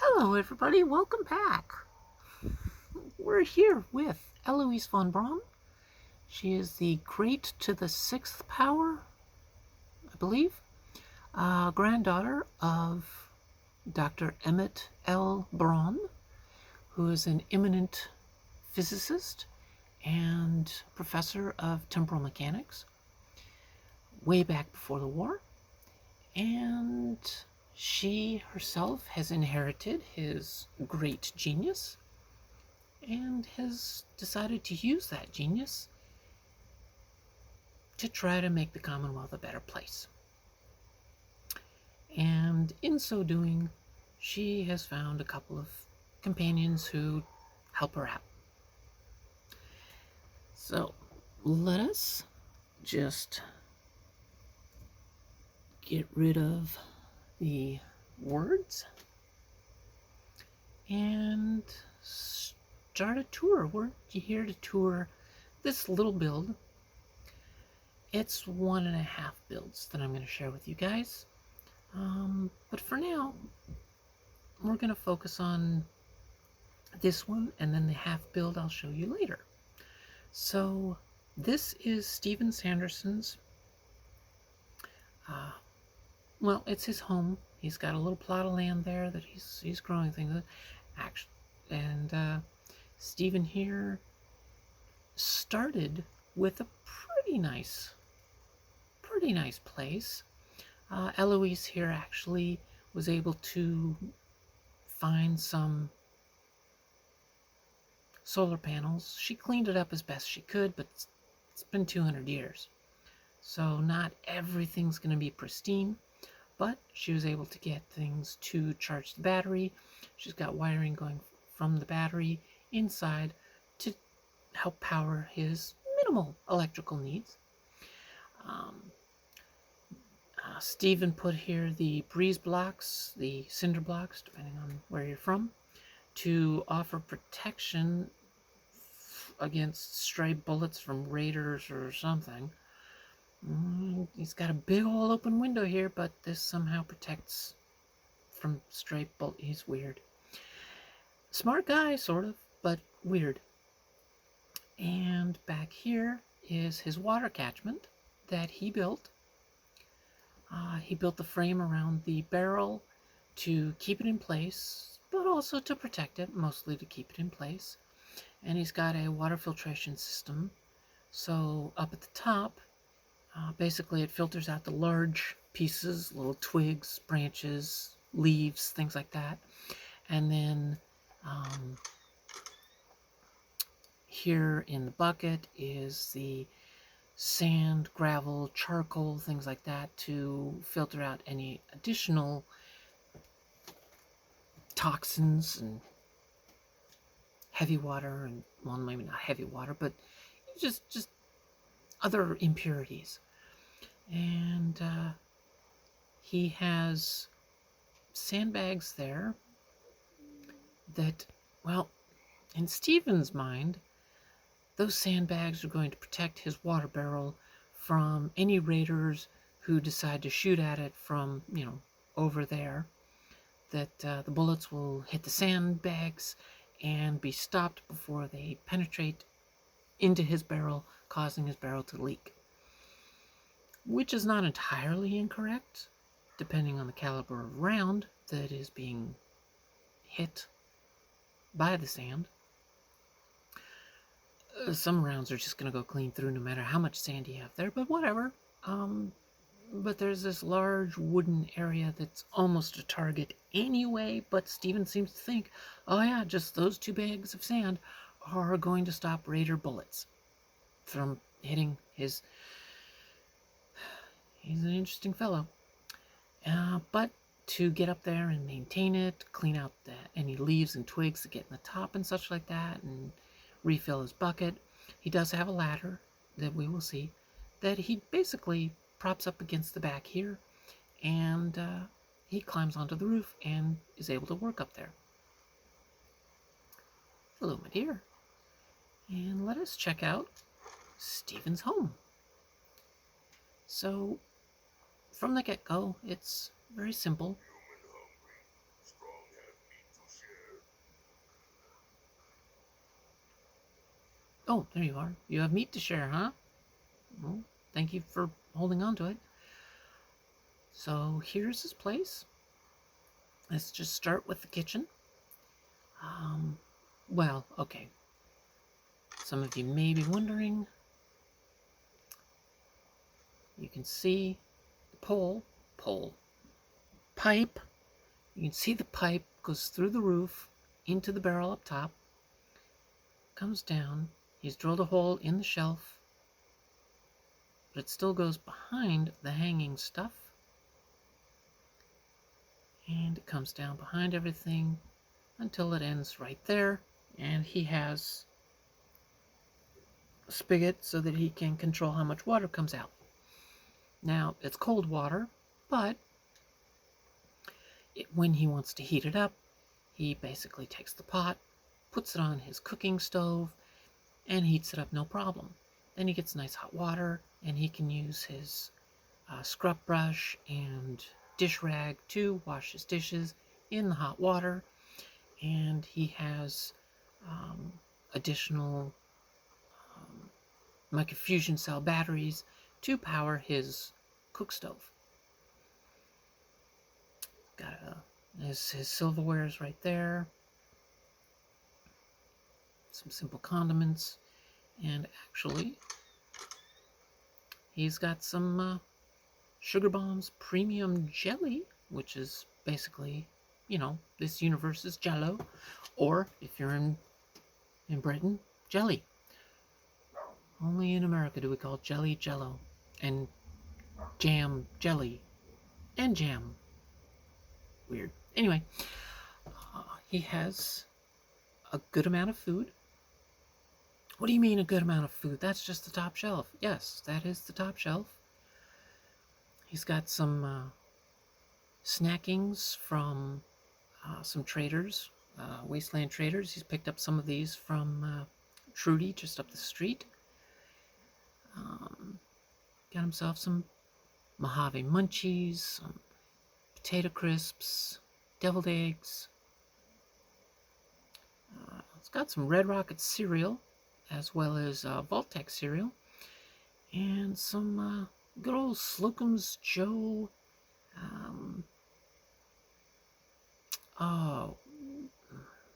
Hello everybody, welcome back. We're here with Eloise von Braun. She is the great to the sixth power, I believe, granddaughter of Dr. Emmett L. Braun, who is an eminent physicist and professor of temporal mechanics way back before the war. And she herself has inherited his great genius and has decided to use that genius to try to make the Commonwealth a better place. And in so doing, she has found a couple of companions who help her out. So let us just get rid of the words and start a tour. We're here to tour this little build. It's 1.5 builds that I'm going to share with you guys. But for now, we're going to focus on this one, and then the half build I'll show you later. So this is Steven Sanderson's, well, it's his home. He's got a little plot of land there that he's growing things with. Actually, and Steven here started with a pretty nice place. Eloise here actually was able to find some solar panels. She cleaned it up as best she could, but it's been 200 years. So not everything's going to be pristine, but she was able to get things to charge the battery. She's got wiring going from the battery inside to help power his minimal electrical needs. Steven put here the breeze blocks, the cinder blocks, depending on where you're from, to offer protection against stray bullets from raiders or something. He's got a big old open window here, but this somehow protects from stray bullets. He's weird. Smart guy, sort of, but weird. And back here is his water catchment that he built. He built the frame around the barrel to keep it in place, but also to protect it, mostly to keep it in place. And he's got a water filtration system. So up at the top, basically it filters out the large pieces, little twigs, branches, leaves, things like that. And then here in the bucket is the sand, gravel, charcoal, things like that to filter out any additional toxins and heavy water, and well, maybe not heavy water, but just other impurities. And he has sandbags there that, well, in Steven's mind, those sandbags are going to protect his water barrel from any raiders who decide to shoot at it from, over there. That the bullets will hit the sandbags and be stopped before they penetrate into his barrel, causing his barrel to leak. Which is not entirely incorrect, depending on the caliber of round that is being hit by the sand. Some rounds are just going to go clean through no matter how much sand you have there, but whatever. But there's this large wooden area that's almost a target anyway, but Steven seems to think, oh yeah, just those 2 bags of sand are going to stop raider bullets from hitting his... He's an interesting fellow. But to get up there and maintain it, clean out any leaves and twigs that get in the top and such like that, and refill his bucket, he does have a ladder that we will see that he basically props up against the back here, and he climbs onto the roof and is able to work up there. Hello, my dear. And let us check out Steven's home. So from the get-go, it's very simple. Oh, there you are. You have meat to share, huh? Well, thank you for holding on to it. So here's his place. Let's just start with the kitchen. Well, okay. Some of you may be wondering. You can see the pipe. You can see the pipe goes through the roof into the barrel up top, comes down. He's drilled a hole in the shelf, but it still goes behind the hanging stuff. And it comes down behind everything until it ends right there. And he has a spigot so that he can control how much water comes out. Now, it's cold water, but when he wants to heat it up, he basically takes the pot, puts it on his cooking stove, and heats it up no problem. Then he gets nice hot water, and he can use his scrub brush and dish rag to wash his dishes in the hot water. And he has additional microfusion cell batteries to power his cook stove. Got his silverware is right there. Some simple condiments, and actually, he's got some Sugar Bombs premium jelly, which is basically, this universe's Jello, or if you're in Britain, jelly. Only in America do we call jelly Jello, and jam jelly, and jam. Weird. Anyway, he has a good amount of food. What do you mean a good amount of food? That's just the top shelf. Yes, that is the top shelf. He's got some snackings from some traders, Wasteland traders. He's picked up some of these from Trudy just up the street. Got himself some Mojave Munchies, some potato crisps, deviled eggs. It's got some Red Rocket cereal, as well as Vault-Tec cereal, and some good old Slocum's Joe.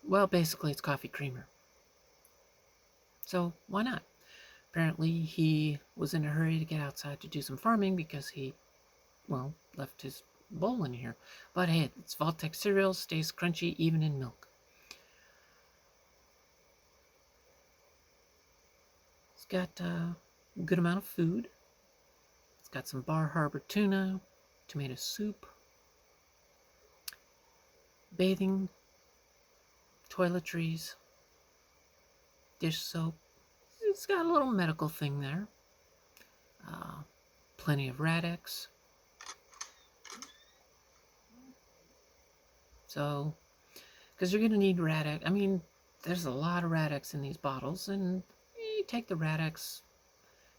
Well, basically it's coffee creamer. So why not? Apparently he was in a hurry to get outside to do some farming because he, left his bowl in here. But hey, it's Vault-Tec cereal, stays crunchy even in milk. It's got a good amount of food. It's got some Bar Harbor tuna, tomato soup, bathing, toiletries, dish soap. It's got a little medical thing there. Plenty of Radex. So, because you're going to need Radex. I mean, there's a lot of Radex in these bottles, and you take the Radex.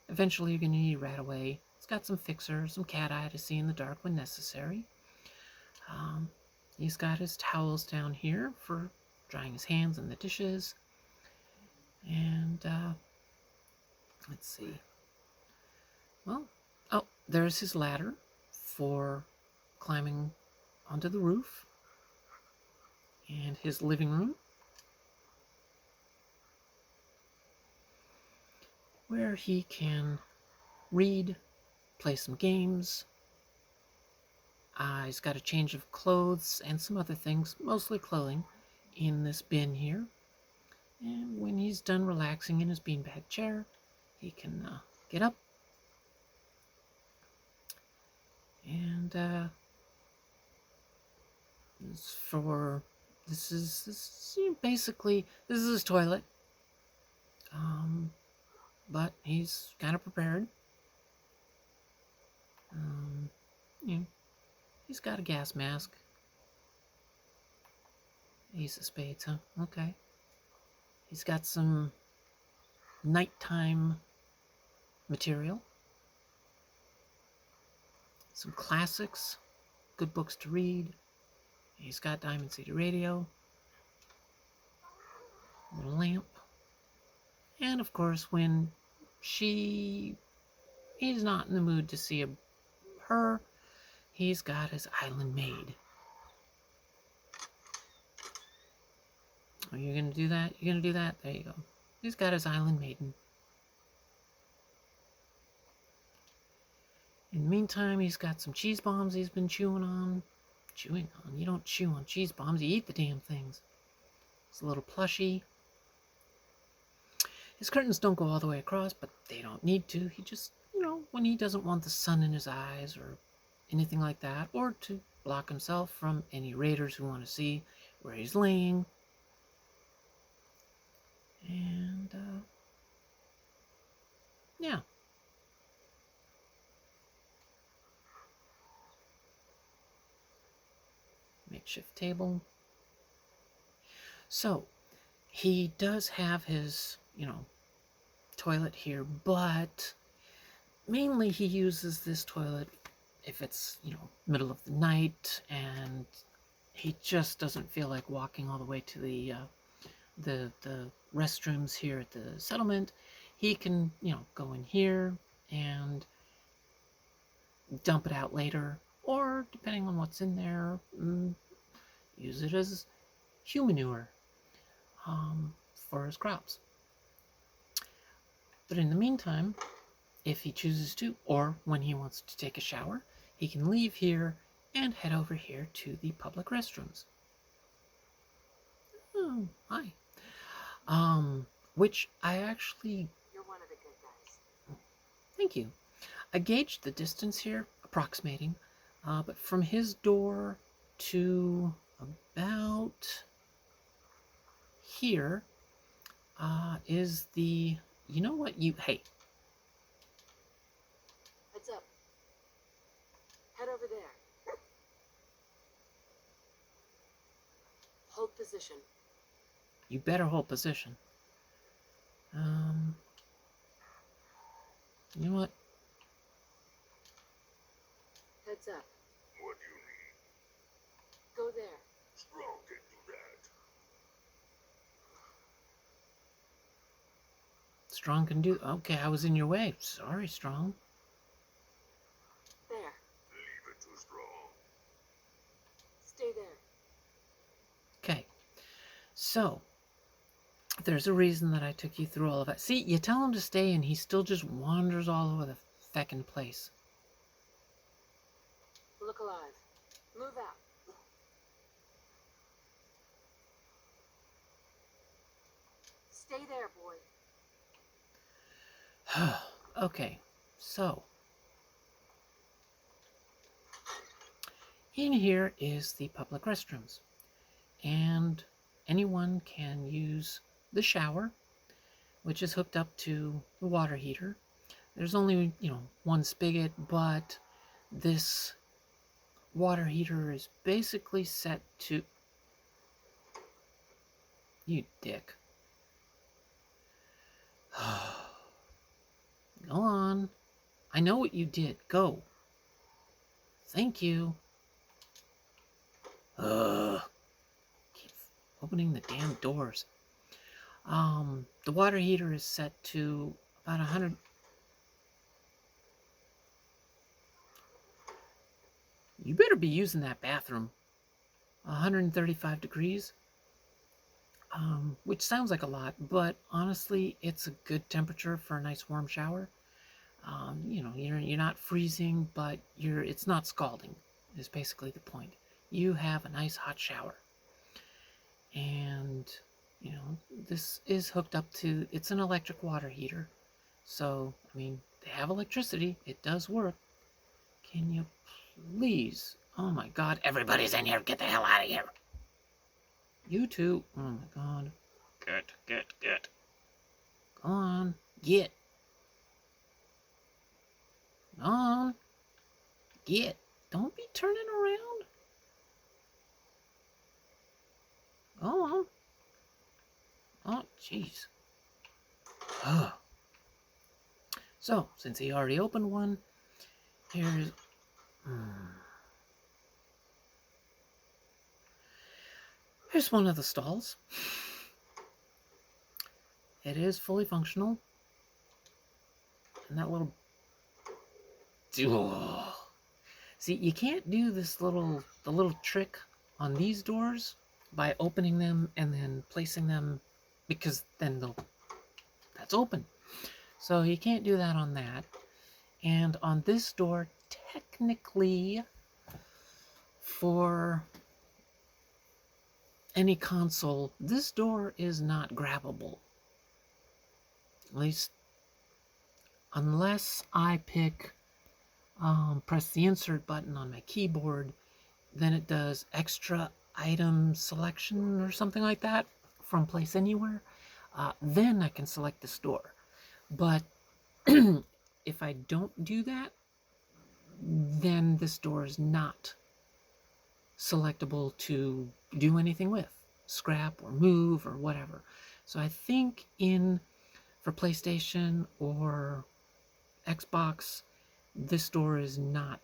Eventually, you're going to need Radaway. It's got some fixer, some cat eye to see in the dark when necessary. He's got his towels down here for drying his hands and the dishes. And let's see. Well, there's his ladder for climbing onto the roof. And his living room, where he can read, play some games. He's got a change of clothes and some other things, mostly clothing, in this bin here. And when he's done relaxing in his beanbag chair, he can get up. And this is basically, this is his toilet. But he's kind of prepared. He's got a gas mask. Ace of spades, huh? Okay. He's got some nighttime material. Some classics. Good books to read. He's got Diamond City Radio. A lamp. And of course, when he's not in the mood to see her, he's got his island maid. Are you going to do that? You're going to do that? There you go. He's got his island maiden. In the meantime, he's got some cheese bombs he's been chewing on. Chewing on? You don't chew on cheese bombs. You eat the damn things. It's a little plushy. His curtains don't go all the way across, but they don't need to. He just, when he doesn't want the sun in his eyes or anything like that, or to block himself from any raiders who want to see where he's laying. And, yeah. Makeshift table. So, he does have his, toilet here, but mainly he uses this toilet if it's, middle of the night and he just doesn't feel like walking all the way to the restrooms here at the settlement. He can, go in here and dump it out later, or depending on what's in there, use it as humanure for his crops. But in the meantime, if he chooses to, or when he wants to take a shower, he can leave here and head over here to the public restrooms. Oh, hi. Which I actually... You're one of the good guys. Thank you. I gauged the distance here, approximating, but from his door to about here is the... You know what? Hey. Heads up. Head over there. Hold position. You better hold position. You know what? Heads up. What do you need? Go there. Strong can do that. Strong can do... Okay, I was in your way. Sorry, Strong. There. Leave it to Strong. Stay there. Okay. So, there's a reason that I took you through all of that. See, you tell him to stay and he still just wanders all over the feckin' place. Look alive. Move out. Stay there, boy. Okay, so in here is the public restrooms, and anyone can use the shower, which is hooked up to the water heater. There's only, one spigot, but this water heater is basically set to... You dick. Go on. I know what you did. Go. Thank you. Keep opening the damn doors. The water heater is set to about 100. You better be using that bathroom. 135 degrees. Which sounds like a lot, but honestly, it's a good temperature for a nice warm shower. You're not freezing, but it's not scalding, is basically the point. You have a nice hot shower. And, this is hooked up to, it's an electric water heater. So, they have electricity. It does work. Can you please? Oh my God, everybody's in here. Get the hell out of here. You too. Oh my God. Get. Go on. Get. Go on. Get. Don't be turning around. Go on. Oh, jeez. So, since he already opened one, here's... Here's one of the stalls. It is fully functional. And that little... Oh. See, you can't do the little trick on these doors by opening them and then placing them, because then that's open. So you can't do that on that. And on this door, technically, for any console, this door is not grabbable. At least, unless I press the insert button on my keyboard, then it does extra item selection or something like that from Place Anywhere. Then I can select this door. But if I don't do that, then this door is not selectable to do anything with, scrap or move or whatever. So I think for PlayStation or Xbox, this door is not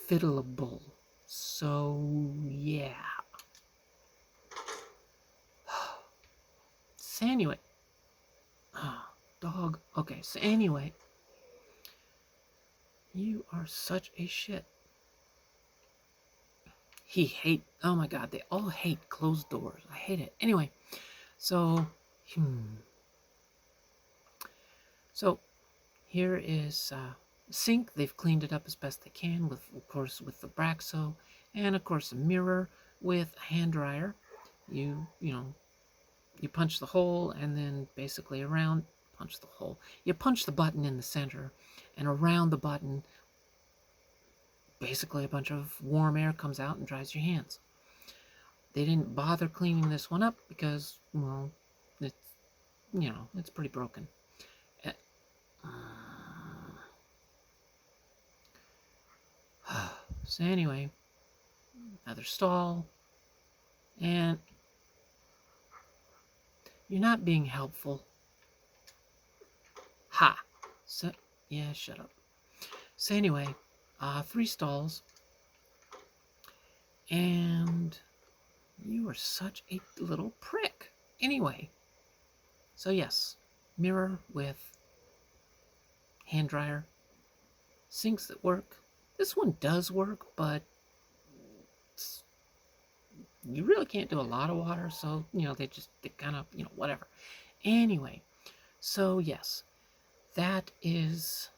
fiddleable. So yeah. So anyway, dog. Okay, so anyway, you are such a shit. Oh my god, they all hate closed doors. I hate it. Anyway, so here is sink. They've cleaned it up as best they can with, of course, with the Braxo, and of course a mirror with a hand dryer. You punch the hole, and then basically punch the hole. You punch the button in the center, and around the button, basically a bunch of warm air comes out and dries your hands. They didn't bother cleaning this one up because, well, it's pretty broken. So anyway, another stall, and you're not being helpful. Ha! So, yeah, shut up. So anyway, 3 stalls, and you are such a little prick. Anyway, so yes, mirror with hand dryer, sinks that work. This one does work, but you really can't do a lot of water, so, they kind of, whatever. Anyway, so yes, that is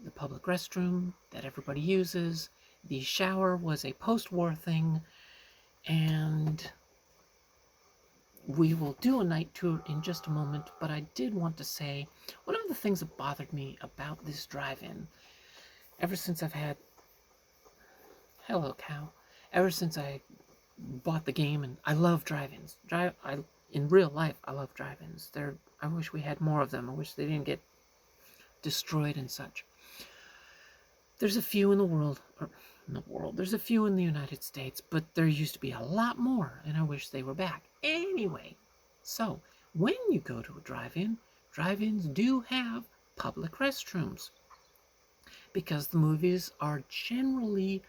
the public restroom that everybody uses. The shower was a post-war thing, and we will do a night tour in just a moment, but I did want to say, one of the things that bothered me about this drive-in, ever since I've had... Hello, cow. Ever since I bought the game, and I love drive-ins. In real life, I love drive-ins. I wish we had more of them. I wish they didn't get destroyed and such. There's a few in the world, there's a few in the United States, but there used to be a lot more, and I wish they were back. Anyway, so when you go to a drive-in, drive-ins do have public restrooms, because the movies are generally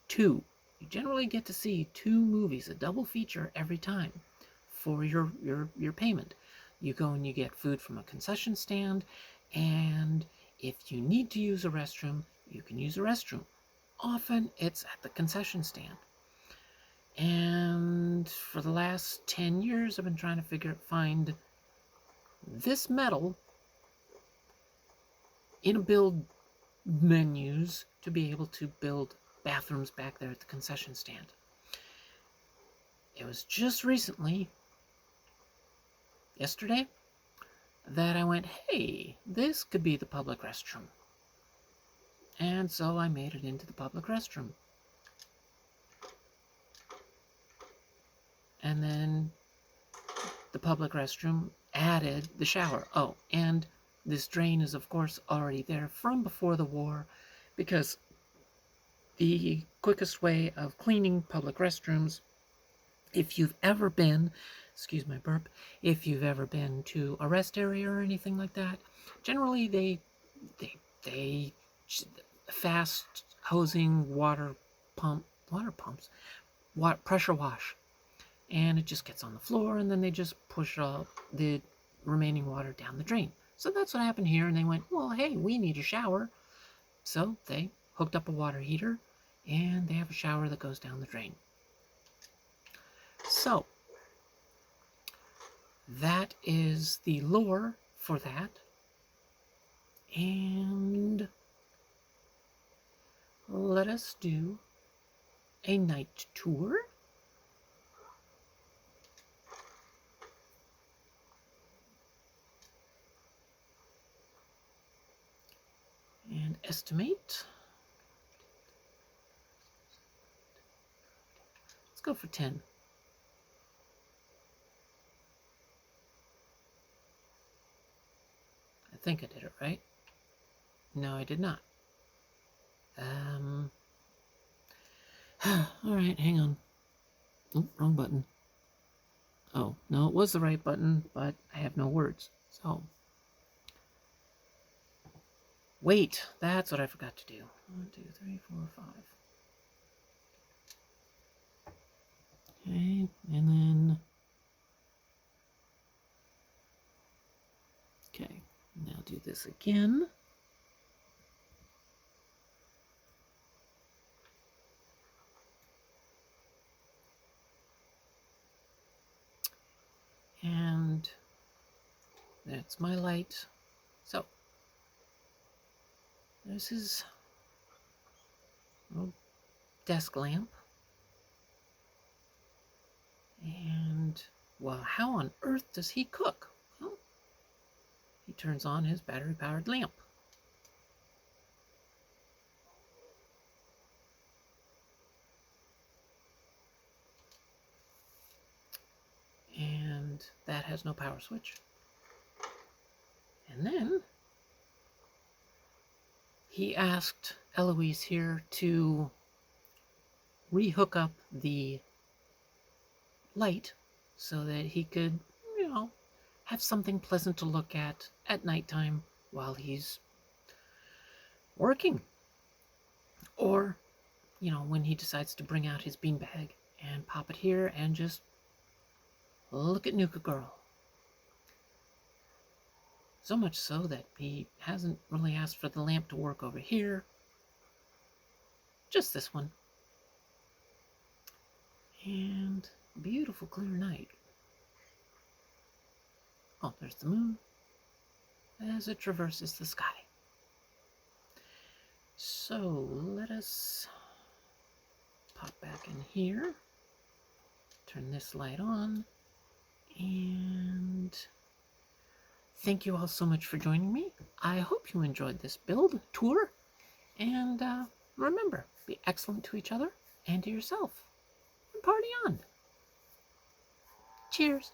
2. You generally get to see 2 movies, a double feature every time for your payment. You go and you get food from a concession stand, and if you need to use a restroom, you can use a restroom. Often it's at the concession stand. And for the last 10 years, I've been trying to find this metal in a build menus to be able to build bathrooms back there at the concession stand. It was just recently, yesterday, that I went, hey, this could be the public restroom. And so I made it into the public restroom. And then the public restroom added the shower. Oh, and this drain is, of course, already there from before the war, because the quickest way of cleaning public restrooms, if you've ever been, excuse my burp, if you've ever been to a rest area or anything like that, generally they fast hosing pressure wash. and it just gets on the floor, and then they just push the remaining water down the drain. So that's what happened here, and they went, well, hey, we need a shower. So they hooked up a water heater, and they have a shower that goes down the drain. So that is the lore for that. And let us do a night tour. And estimate. Let's go for 10. I think I did it right. No, I did not. Alright, hang on. Oh, wrong button. Oh, no, it was the right button, but I have no words. So, wait, that's what I forgot to do. 1, 2, 3, 4, 5. Okay, and then... Okay, now do this again. And that's my light. So, there's his little desk lamp. And, well, how on earth does he cook? Well, he turns on his battery-powered lamp. And that has no power switch. And then he asked Eloise here to rehook up the light so that he could, have something pleasant to look at nighttime while he's working. Or, when he decides to bring out his beanbag and pop it here and just look at Nuka Girl. So much so that he hasn't really asked for the lamp to work over here. Just this one. And beautiful clear night. Oh, there's the moon as it traverses the sky. So let us pop back in here. Turn this light on. And thank you all so much for joining me. I hope you enjoyed this build tour. And remember, be excellent to each other and to yourself. And party on. Cheers.